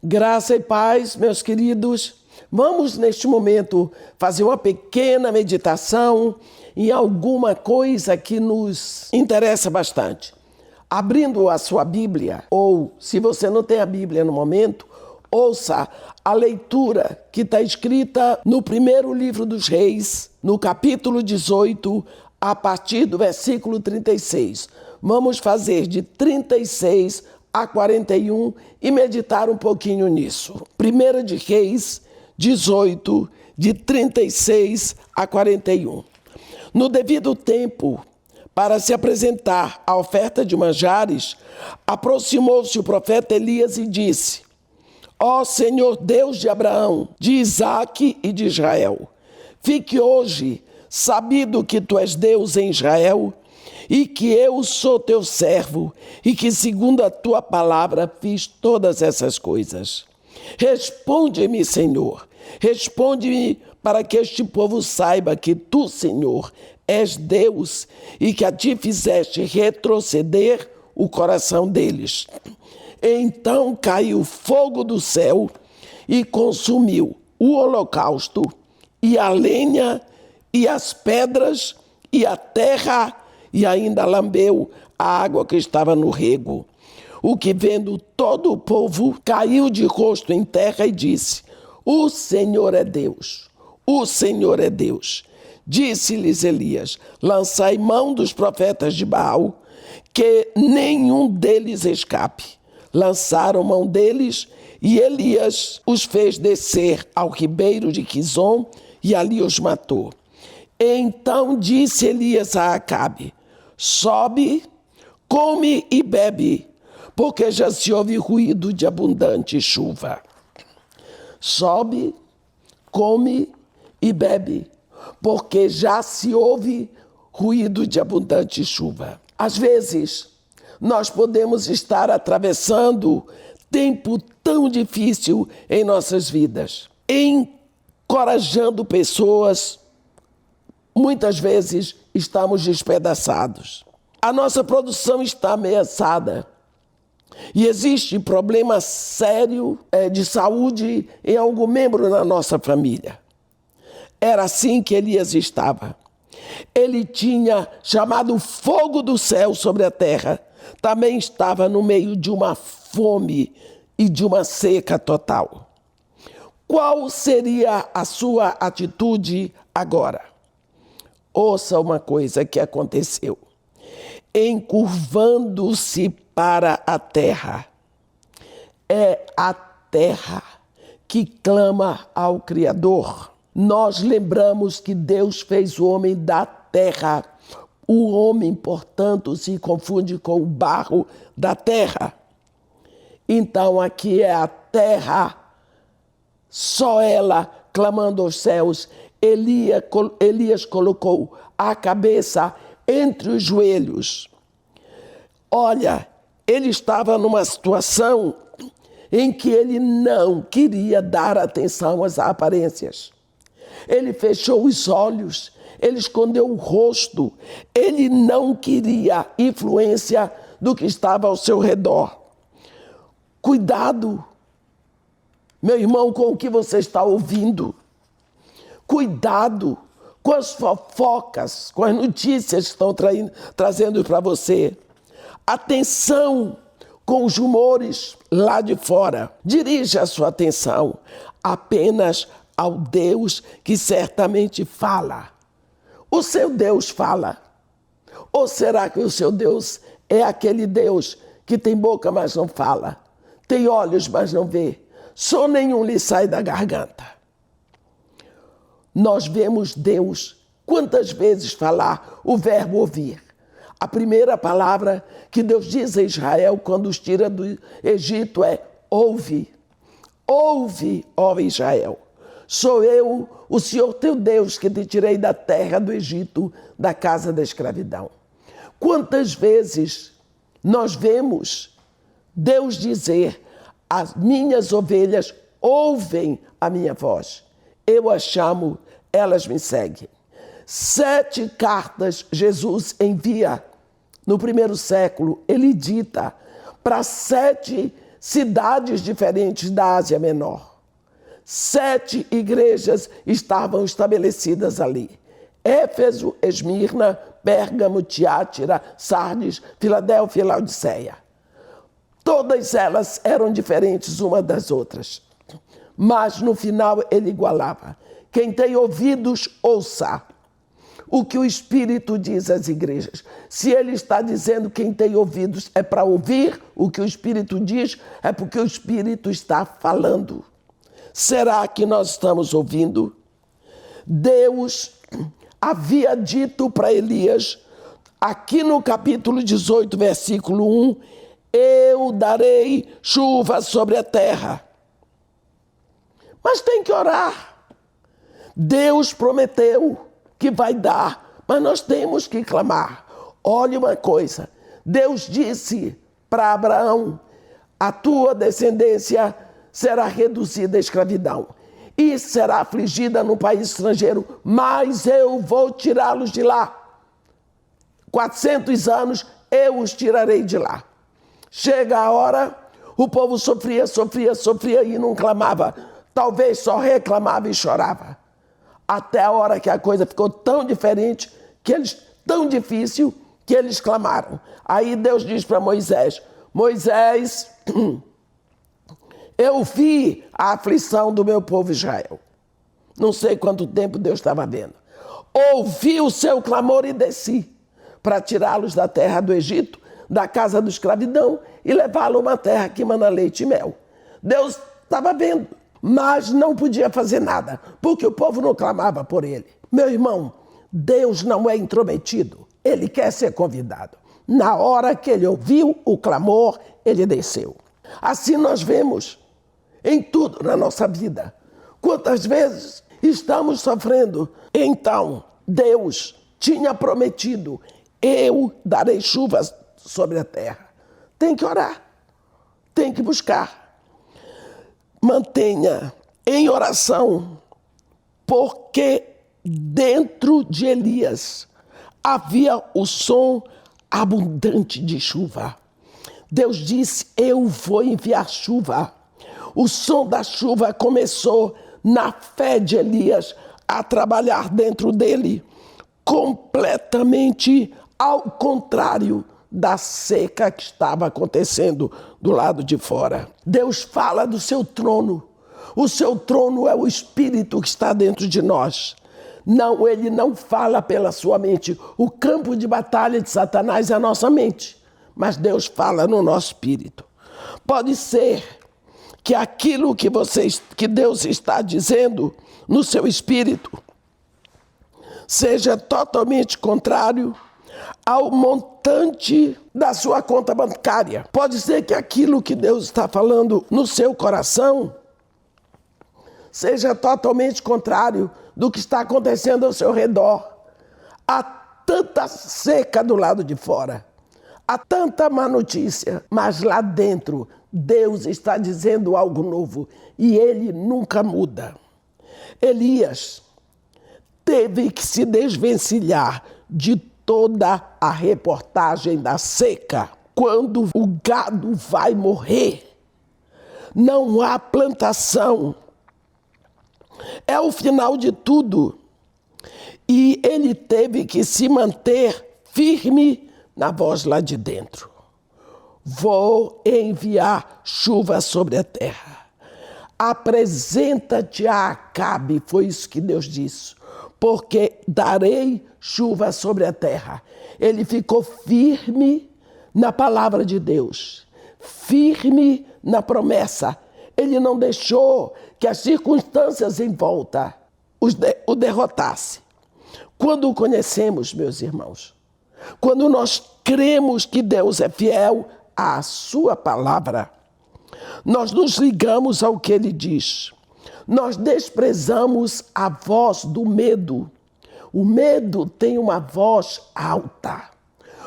Graça e paz, meus queridos. Vamos, neste momento, fazer uma pequena meditação em alguma coisa que nos interessa bastante. Abrindo a sua Bíblia, ou se você não tem a Bíblia no momento, ouça a leitura que está escrita no primeiro livro dos Reis, no capítulo 18, a partir do versículo 36. Vamos fazer de 36 a 41 e meditar um pouquinho nisso. 1 de Reis 18, de 36 a 41. No devido tempo, para se apresentar a oferta de manjares, aproximou-se o profeta Elias e disse: Ó Senhor Deus de Abraão, de Isaque e de Israel, fique hoje sabido que tu és Deus em Israel e que eu sou teu servo e que segundo a tua palavra fiz todas essas coisas. Responde-me, Senhor, responde-me para que este povo saiba que tu, Senhor, és Deus e que a ti fizeste retroceder o coração deles. Então caiu fogo do céu e consumiu o holocausto e a lenha e as pedras e a terra e ainda lambeu a água que estava no rego. O que, vendo todo o povo, caiu de rosto em terra e disse: O Senhor é Deus, o Senhor é Deus. Disse-lhes Elias: Lançai mão dos profetas de Baal, que nenhum deles escape. Lançaram mão deles e Elias os fez descer ao ribeiro de Quizom e ali os matou. Então disse Elias a Acabe: Sobe, come e bebe, porque já se ouve ruído de abundante chuva. Sobe, come e bebe, porque já se ouve ruído de abundante chuva. Às vezes, nós podemos estar atravessando tempo tão difícil em nossas vidas, encorajando pessoas. Muitas vezes estamos despedaçados. A nossa produção está ameaçada. E existe problema sério de saúde em algum membro da nossa família. Era assim que Elias estava. Ele tinha chamado fogo do céu sobre a terra. Também estava no meio de uma fome e de uma seca total. Qual seria a sua atitude agora? Ouça uma coisa que aconteceu. Encurvando-se para a terra. É a terra que clama ao Criador. Nós lembramos que Deus fez o homem da terra. O homem, portanto, se confunde com o barro da terra. Então aqui é a terra, só ela clamando aos céus. Elias colocou a cabeça entre os joelhos. Olha, ele estava numa situação em que ele não queria dar atenção às aparências. Ele fechou os olhos, ele escondeu o rosto, ele não queria influência do que estava ao seu redor. Cuidado, meu irmão, com o que você está ouvindo. Cuidado com as fofocas, com as notícias que estão trazendo para você. Atenção com os rumores lá de fora. Dirija a sua atenção apenas ao Deus que certamente fala. O seu Deus fala. Ou será que o seu Deus é aquele Deus que tem boca, mas não fala? Tem olhos, mas não vê? Som nenhum lhe sai da garganta. Nós vemos Deus quantas vezes falar o verbo ouvir. A primeira palavra que Deus diz a Israel quando os tira do Egito é ouve. Ouve, ó Israel. Sou eu, o Senhor teu Deus, que te tirei da terra do Egito, da casa da escravidão. Quantas vezes nós vemos Deus dizer: as minhas ovelhas ouvem a minha voz. Eu as chamo, elas me seguem. 7 cartas Jesus envia no primeiro século. Ele dita para 7 cidades diferentes da Ásia Menor. 7 igrejas estavam estabelecidas ali: Éfeso, Esmirna, Pérgamo, Tiátira, Sardes, Filadélfia e Laodiceia. Todas elas eram diferentes uma das outras, mas no final ele igualava. Quem tem ouvidos, ouça o que o Espírito diz às igrejas. Se ele está dizendo quem tem ouvidos é para ouvir o que o Espírito diz, é porque o Espírito está falando. Será que nós estamos ouvindo? Deus havia dito para Elias, aqui no capítulo 18, versículo 1, eu darei chuva sobre a terra. Mas tem que orar. Deus prometeu que vai dar, mas nós temos que clamar. Olha uma coisa, Deus disse para Abraão, a tua descendência será reduzida à escravidão e será afligida no país estrangeiro, mas eu vou tirá-los de lá. 400 anos eu os tirarei de lá. Chega a hora, o povo sofria e não clamava. Talvez só reclamava e chorava. Até a hora que a coisa ficou tão diferente, tão difícil, que eles clamaram. Aí Deus diz para Moisés, Moisés, eu vi a aflição do meu povo Israel. Não sei quanto tempo Deus estava vendo. Ouvi o seu clamor e desci para tirá-los da terra do Egito, da casa da escravidão, e levá-los a uma terra que mana leite e mel. Deus estava vendo, mas não podia fazer nada, porque o povo não clamava por ele. Meu irmão, Deus não é intrometido, ele quer ser convidado. Na hora que ele ouviu o clamor, ele desceu. Assim nós vemos em tudo na nossa vida. Quantas vezes estamos sofrendo? Então, Deus tinha prometido, eu darei chuvas sobre a terra. Tem que orar, tem que buscar. Mantenha em oração, porque dentro de Elias havia o som abundante de chuva. Deus disse, eu vou enviar chuva. O som da chuva começou na fé de Elias a trabalhar dentro dele, completamente ao contrário da seca que estava acontecendo do lado de fora. Deus fala do seu trono. O seu trono é o Espírito que está dentro de nós. Não, ele não fala pela sua mente. O campo de batalha de Satanás é a nossa mente, mas Deus fala no nosso espírito. Pode ser que aquilo que Deus está dizendo no seu espírito seja totalmente contrário ao montante da sua conta bancária. Pode ser que aquilo que Deus está falando no seu coração seja totalmente contrário do que está acontecendo ao seu redor. Há tanta seca do lado de fora, há tanta má notícia, mas lá dentro Deus está dizendo algo novo e ele nunca muda. Elias teve que se desvencilhar de toda a reportagem da seca. Quando o gado vai morrer, não há plantação. É o final de tudo. E ele teve que se manter firme na voz lá de dentro. Vou enviar chuva sobre a terra. Apresenta-te a Acabe, foi isso que Deus disse, porque darei chuva sobre a terra. Ele ficou firme na palavra de Deus, firme na promessa. Ele não deixou que as circunstâncias em volta o derrotasse. Quando o conhecemos, meus irmãos, quando nós cremos que Deus é fiel à sua palavra, nós nos ligamos ao que ele diz. Nós desprezamos a voz do medo. O medo tem uma voz alta.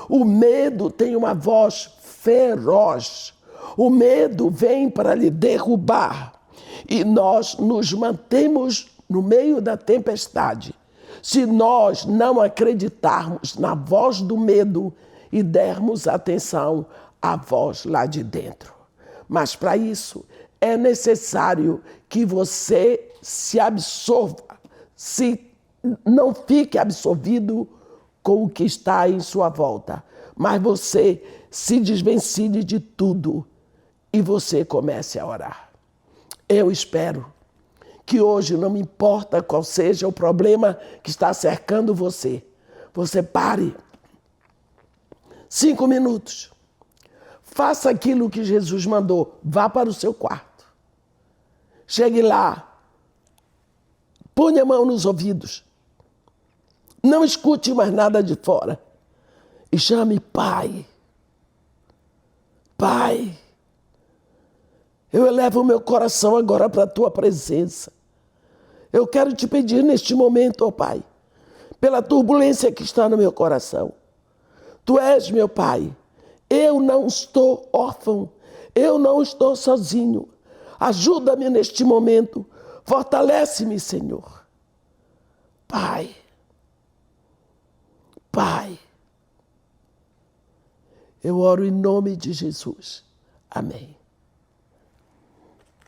O medo tem uma voz feroz. O medo vem para lhe derrubar. E nós nos mantemos no meio da tempestade se nós não acreditarmos na voz do medo e dermos atenção à voz lá de dentro. Mas para isso é necessário que você se absorva, não fique absorvido com o que está em sua volta, mas você se desvencilhe de tudo e você comece a orar. Eu espero que hoje, não me importa qual seja o problema que está cercando você, você pare 5 minutos. Faça aquilo que Jesus mandou. Vá para o seu quarto. Chegue lá. Ponha a mão nos ouvidos. Não escute mais nada de fora. E chame Pai. Pai, eu elevo o meu coração agora para a tua presença. Eu quero te pedir neste momento, ó Pai, pela turbulência que está no meu coração. Tu és meu Pai. Eu não estou órfão. Eu não estou sozinho. Ajuda-me neste momento. Fortalece-me, Senhor. Pai. Pai. Eu oro em nome de Jesus. Amém.